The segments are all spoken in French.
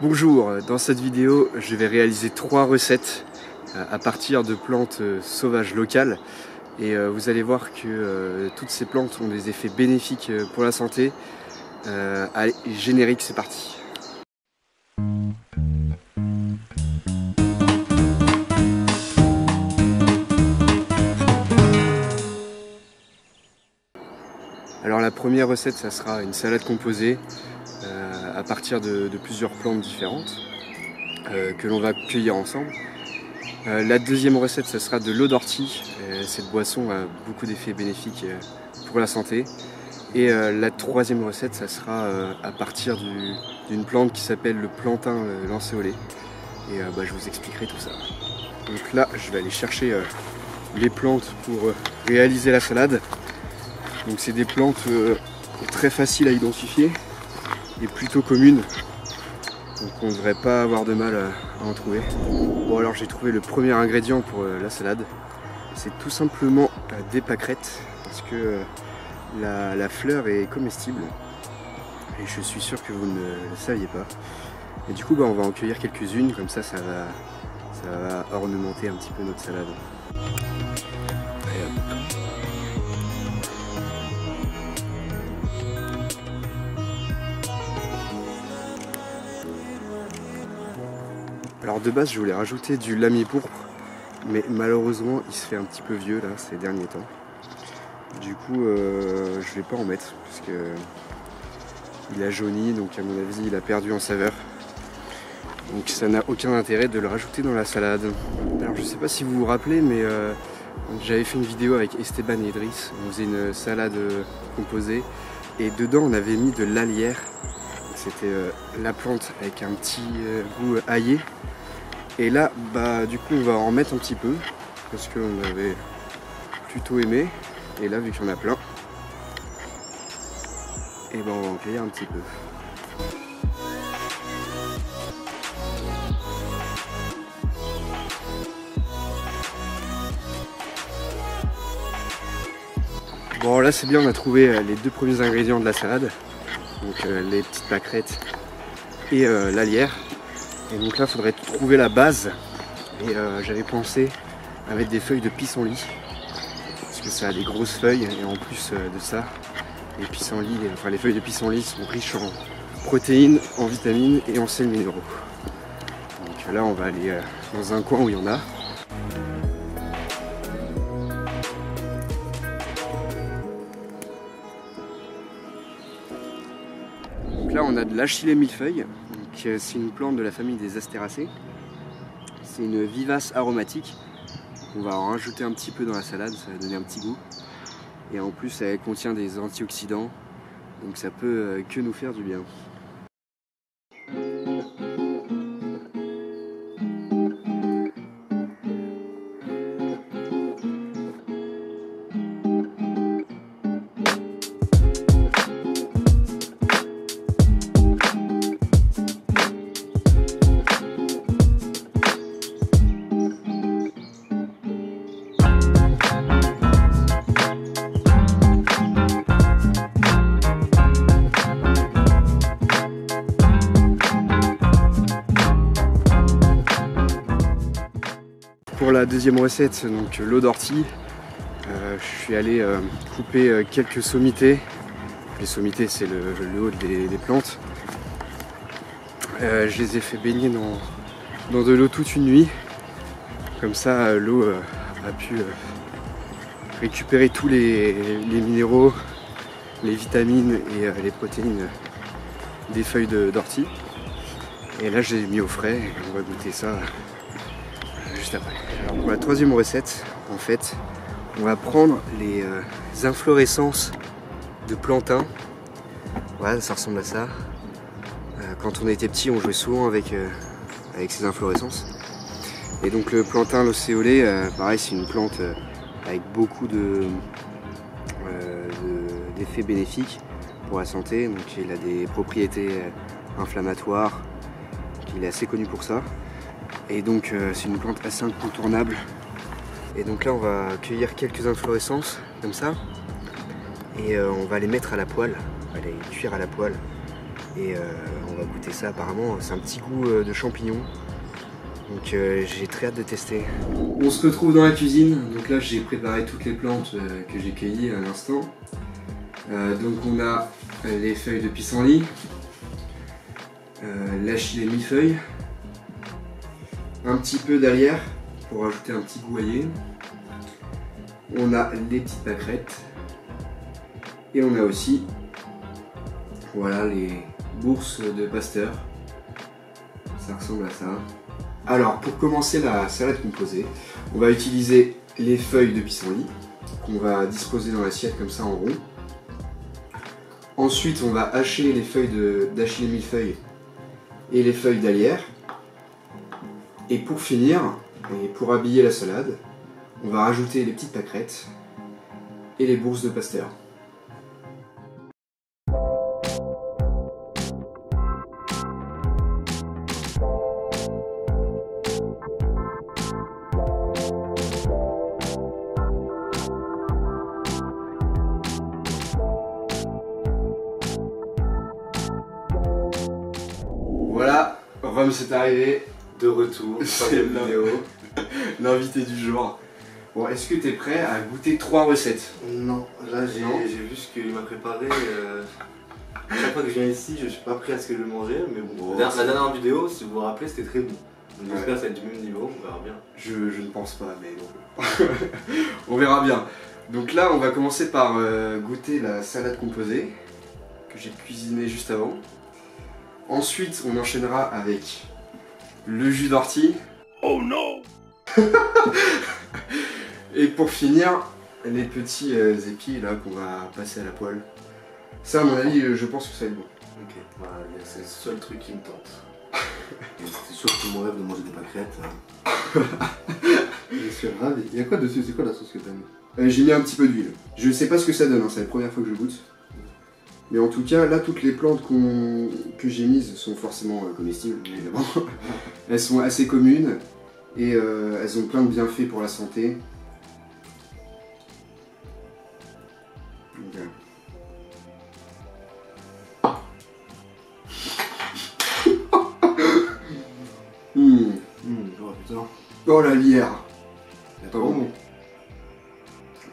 Bonjour, dans cette vidéo je vais réaliser 3 recettes à partir de plantes sauvages locales et vous allez voir que toutes ces plantes ont des effets bénéfiques pour la santé. Allez, générique, c'est parti. Alors la première recette, ça sera une salade composée à partir de plusieurs plantes différentes que l'on va cueillir ensemble. La deuxième recette, ça sera de l'eau d'ortie. Cette boisson a beaucoup d'effets bénéfiques pour la santé. Et la troisième recette, ça sera à partir d'une plante qui s'appelle le plantain lancéolé. Et je vous expliquerai tout ça. Donc là, je vais aller chercher les plantes pour réaliser la salade. Donc c'est des plantes très faciles à identifier et plutôt communes. Donc on ne devrait pas avoir de mal à en trouver. Bon, alors j'ai trouvé le premier ingrédient pour la salade. C'est tout simplement des pâquerettes parce que la fleur est comestible. Et je suis sûr que vous ne le saviez pas. Et du coup on va en cueillir quelques-unes, comme ça va ornementer un petit peu notre salade. Alors de base je voulais rajouter du lamier pourpre, mais malheureusement il se fait un petit peu vieux là ces derniers temps. Du coup je vais pas en mettre parce que il a jauni, donc à mon avis il a perdu en saveur. Donc ça n'a aucun intérêt de le rajouter dans la salade. Alors je sais pas si vous vous rappelez, mais j'avais fait une vidéo avec Esteban et Idriss. On faisait une salade composée et dedans on avait mis de l'alière. C'était la plante avec un petit goût aillé. Et là, du coup, on va en mettre un petit peu parce qu'on avait plutôt aimé. Et là, vu qu'il y en a plein, et on va en cueillir un petit peu. Bon, là, c'est bien, on a trouvé les deux premiers ingrédients de la salade. Donc les petites pâquerettes et l'alière. Et donc là il faudrait trouver la base. Et j'avais pensé à mettre des feuilles de pissenlit parce que ça a des grosses feuilles. Et en plus de ça, les feuilles de pissenlit sont riches en protéines, en vitamines et en sels minéraux. Donc là on va aller dans un coin où il y en a. Là on a de l'achillée millefeuille, c'est une plante de la famille des astéracées. C'est une vivace aromatique. On va en rajouter un petit peu dans la salade, ça va donner un petit goût. Et en plus elle contient des antioxydants, donc ça peut que nous faire du bien. Pour la deuxième recette, donc l'eau d'ortie, je suis allé couper quelques sommités. Les sommités, c'est le haut des plantes. Je les ai fait baigner dans de l'eau toute une nuit. Comme ça, l'eau a pu récupérer tous les minéraux, les vitamines et les protéines des feuilles d'ortie. Et là, je les ai mis au frais et on va goûter ça juste après. Alors pour la troisième recette, en fait, on va prendre les inflorescences de plantain. Voilà, ça ressemble à ça. Quand on était petit, on jouait souvent avec ces inflorescences. Et donc le plantain lancéolé, pareil, c'est une plante avec beaucoup d'effets bénéfiques pour la santé. Donc il a des propriétés inflammatoires, il est assez connu pour ça. Et donc c'est une plante assez incontournable. Et donc là on va cueillir quelques inflorescences comme ça. Et on va les mettre à la poêle, on va les cuire à la poêle Et on va goûter ça apparemment, c'est un petit goût de champignons. Donc j'ai très hâte de tester. On se retrouve dans la cuisine, donc là j'ai préparé toutes les plantes que j'ai cueillies à l'instant. Donc on a les feuilles de pissenlit, l'achillée millefeuille, un petit peu d'alière pour ajouter un petit goût aillé. On a les petites pâquerettes et on a aussi voilà les bourses de Pasteur. Ça ressemble à ça. Alors pour commencer la salade composée, on va utiliser les feuilles de pissenlit qu'on va disposer dans l'assiette comme ça en rond. Ensuite on va hacher les feuilles d'achillée millefeuille et les feuilles d'alière. Et pour finir, et pour habiller la salade, on va rajouter les petites pâquerettes et les bourses de Pasteur. Voilà, Rome c'est arrivé. De retour, C'est l'invité du jour. Bon, est-ce que tu es prêt à goûter 3 recettes? Non, là j'ai vu ce qu'il m'a préparé. À chaque fois que je viens ici, je suis pas prêt à ce que je vais manger, mais bon. La dernière vidéo, si vous vous rappelez, c'était très bon. Donc j'espère que ça va être du même niveau, on verra bien. Je ne pense pas, mais bon. On verra bien. Donc là, on va commencer par goûter la salade composée que j'ai cuisinée juste avant. Ensuite, on enchaînera avec le jus d'ortie. Oh non. Et pour finir, les petits épis là qu'on va passer à la poêle. Ça, à mon avis, je pense que ça va être bon. Ok, voilà, c'est le seul truc qui me tente. C'est sûr que mon rêve de manger des pâquerettes. Je suis ravi. Il y a quoi dessus? C'est quoi la sauce que t'as mis? J'ai mis un petit peu d'huile. Je sais pas ce que ça donne, hein. C'est la première fois que je goûte. Mais en tout cas, là, toutes les plantes que j'ai mises sont forcément comestibles, évidemment. Elles sont assez communes et elles ont plein de bienfaits pour la santé. Donc, Oh putain. oh la lierre. C'est Pas bon.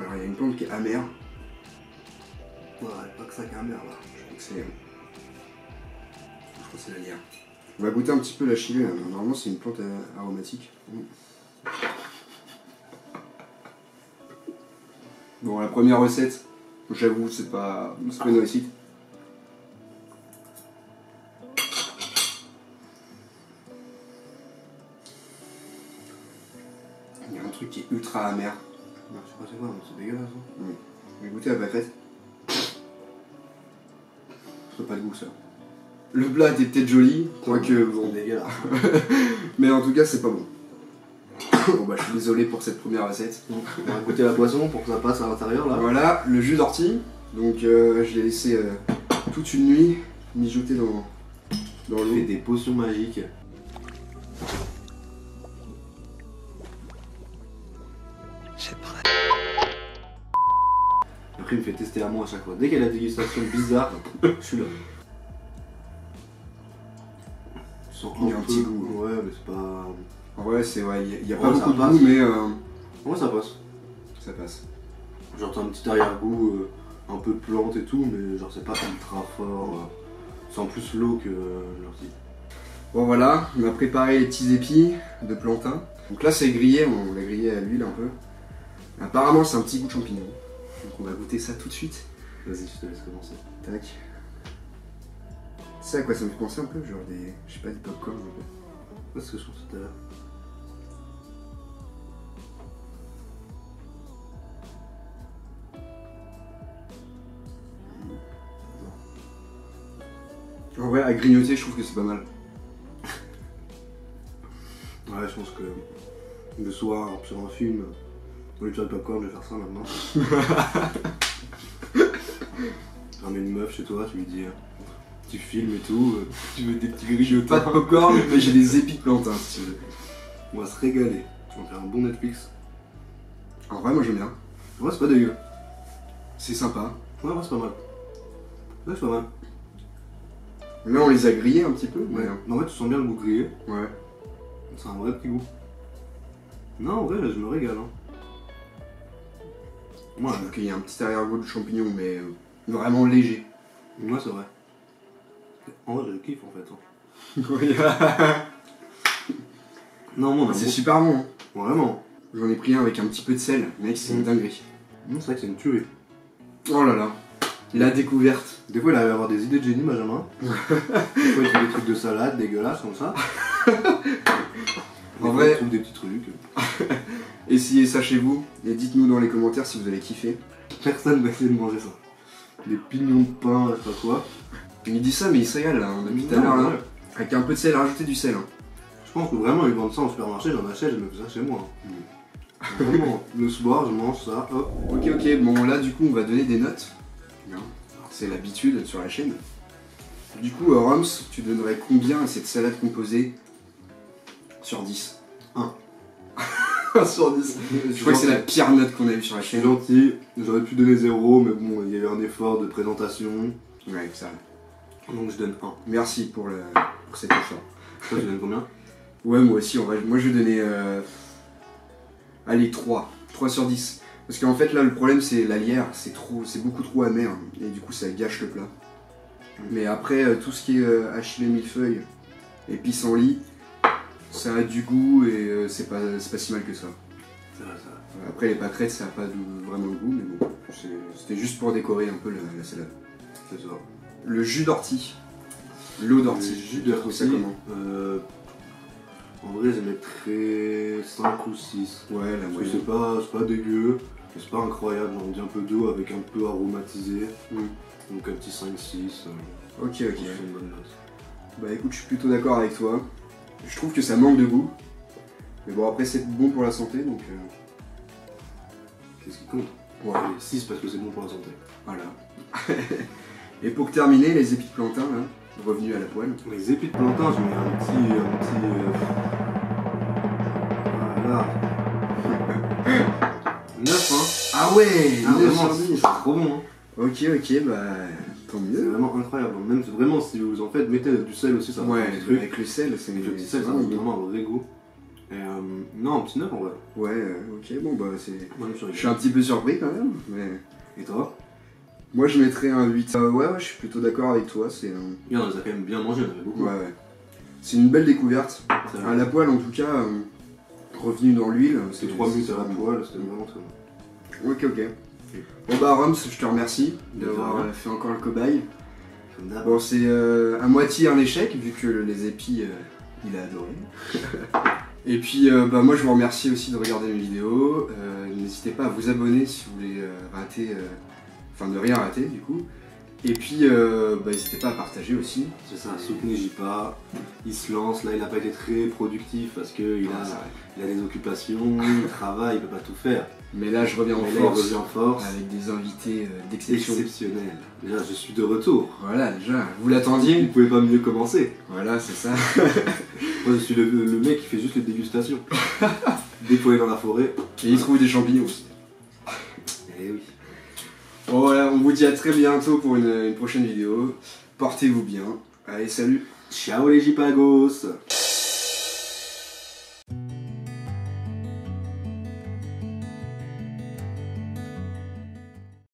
Alors il y a une plante qui est amère. Ouais, pas que ça qui est amer là. Je crois que c'est la lierre. On va goûter un petit peu la chilée. Normalement c'est une plante aromatique. Bon, la première recette, j'avoue, c'est pas une réussite. Il y a un truc qui est ultra amer. Je sais pas c'est quoi, mais c'est dégueulasse. Je vais goûter la pâquerette. Ça n'a pas de goût ça. Le plat était peut-être joli, quoique bon. C'est dégueulasse. Mais en tout cas, c'est pas bon. Bon bah je suis désolé pour cette première recette. On va goûter la poisson pour que ça passe à l'intérieur là. Voilà, le jus d'ortie. Donc je l'ai laissé toute une nuit mijoter dans l'eau. On fait des potions magiques. C'est prêt. Après il me fait tester à moi à chaque fois. Dès qu'il y a la dégustation bizarre, je suis là. Il y a un petit goût. Ouais mais c'est pas... En vrai, c'est ouais, il y a Ouais, pas beaucoup de passe. goût, mais Ouais ça passe. ça passe. Genre t'as un petit arrière-goût, un peu plante et tout, mais genre c'est pas ultra fort. C'est en plus l'eau que l'ortie. Bon voilà, on a préparé les petits épis de plantain. Donc là c'est grillé, on l'a grillé à l'huile un peu. Apparemment c'est un petit goût de champignon. Donc on va goûter ça tout de suite. Vas-y, je te laisse commencer. Tac. Tu sais à quoi ça me fait penser un peu? Genre des, je sais pas, des popcorn un peu. Ouais, ce que je pense tout à l'heure. En vrai, à grignoter, je trouve que c'est pas mal. Ouais, je pense que le soir, sur un film, au lieu de faire du popcorn, je vais faire ça maintenant. Tu ramènes une meuf chez toi, tu lui dis tu filmes et tout, tu veux des petits grignotins. Pas de popcorn, mais j'ai des épis de plantain si tu veux. On va se régaler. On va faire un bon Netflix. En vrai, moi j'aime bien. Ouais, c'est pas dégueu. C'est sympa. Ouais, c'est pas mal. Ouais, c'est pas mal. Là, on les a grillés un petit peu. Ouais. En fait, tu sens bien le goût grillé. Ouais. C'est un vrai petit goût. Non, en vrai, je me régale. Hein. Je trouve qu'il y a un petit arrière-goût de champignon, mais vraiment léger. Ouais, c'est vrai. En vrai, je kiffe en fait. Hein. Non, moi, c'est super bon. Hein. Vraiment. J'en ai pris un avec un petit peu de sel, mec, c'est une dinguerie. C'est vrai que c'est une tuerie. Oh là là, la découverte. Des fois, il allait avoir des idées de génie, Benjamin. Des fois, il fait des trucs de salade dégueulasses comme ça. En vrai, il trouve des petits trucs. Essayez ça chez vous et dites-nous dans les commentaires si vous allez kiffer. Personne va essayer de manger ça. Des pignons de pain, je sais pas quoi. Il dit ça, mais il se régale là, depuis tout à l'heure. Là. Avec un peu de sel, rajouter du sel. Hein. Je pense que vraiment, ils vendent ça en supermarché, j'en achète, je me fais ça chez moi. Vraiment, le soir, je mange ça, hop. Ok, bon là, du coup, on va donner des notes. C'est l'habitude sur la chaîne. Du coup, Roms, tu donnerais combien à cette salade composée sur 10? 1. Sur 10. Je crois que c'est la pire note qu'on a eue sur la Je suis chaîne. gentil, j'aurais pu donner 0, mais bon, il y a eu un effort de présentation. Ouais, ça. Donc je donne 1. Merci pour cet effort. Toi, tu donnes combien? Ouais, moi aussi, en vrai. Moi, je vais donner. Allez, 3. 3 sur 10. Parce qu'en fait, là, le problème, c'est la lierre. C'est beaucoup trop amer. Et du coup, ça gâche le plat. Mais après, tout ce qui est hachis millefeuille et pissenlit, ça a du goût et c'est pas si mal que ça. C'est vrai, ça. Après, les pâquerettes, ça a pas vraiment de goût, mais bon, c'était juste pour décorer un peu la salade. C'est ça. Le jus d'ortie. L'eau d'ortie. Le jus d'ortie, ça comment en vrai, je mettrais 5 ou 6. Ouais, la Parce que moyenne. c'est pas dégueu, mais c'est pas incroyable. On dit un peu d'eau avec un peu aromatisé. Donc un petit 5-6. Ok. C'est une bonne note. Bah écoute, je suis plutôt d'accord avec toi. Je trouve que ça manque de goût. Mais bon, après, c'est bon pour la santé, donc... Qu'est-ce qui compte? Ouais. Allez, 6 parce que c'est bon pour la santé. Voilà. Et pour terminer, les épis de plantain, là, revenus à la poêle. Les épis de plantain, je mets un petit voilà. 9 hein. Ah ouais, 9 vraiment, sur 10. c'est trop bon hein. Ok, bah tant C'est mieux. vraiment incroyable. Même vraiment si vous en faites, mettez du sel aussi, ça va Ouais, faire un petit truc. avec le sel, c'est Avec le petit sel, ça donne vraiment un vrai goût. Et non, un petit 9 en vrai. Ouais, ok, bon bah c'est... Moi, Je suis un petit peu surpris quand même, mais... Et toi? Moi je mettrais un 8. Ouais, je suis plutôt d'accord avec toi, c'est un... On les a quand même bien mangés, on avait beaucoup. Ouais. C'est une belle découverte. C'est À la poêle en tout cas, revenu dans l'huile. C'est 3 minutes à la poêle, c'était vraiment très bon. Ok. Bon bah Roms, je te remercie d'avoir fait encore le cobaye. Bon, c'est à moitié un échec vu que les épis, il a adoré. Et puis bah moi je vous remercie aussi de regarder mes vidéos. N'hésitez pas à vous abonner si vous voulez ne rien rater du coup. Et puis n'hésitez pas à partager aussi. C'est ça, soutenez Jipa, il se lance, là il n'a pas été très productif parce qu'il a des occupations, il travaille, il peut pas tout faire. Mais là je reviens en force avec des invités d'exception. Exceptionnels. Déjà je suis de retour. Voilà déjà, vous l'attendiez. Vous pouvez pas mieux commencer. Voilà, c'est ça. Moi je suis le mec qui fait juste les dégustations. Dès qu'il faut aller dans la forêt. Et il trouve des champignons aussi. Eh oui. Bon voilà, on vous dit à très bientôt pour une prochaine vidéo. Portez-vous bien. Allez, salut. Ciao les Jipagos.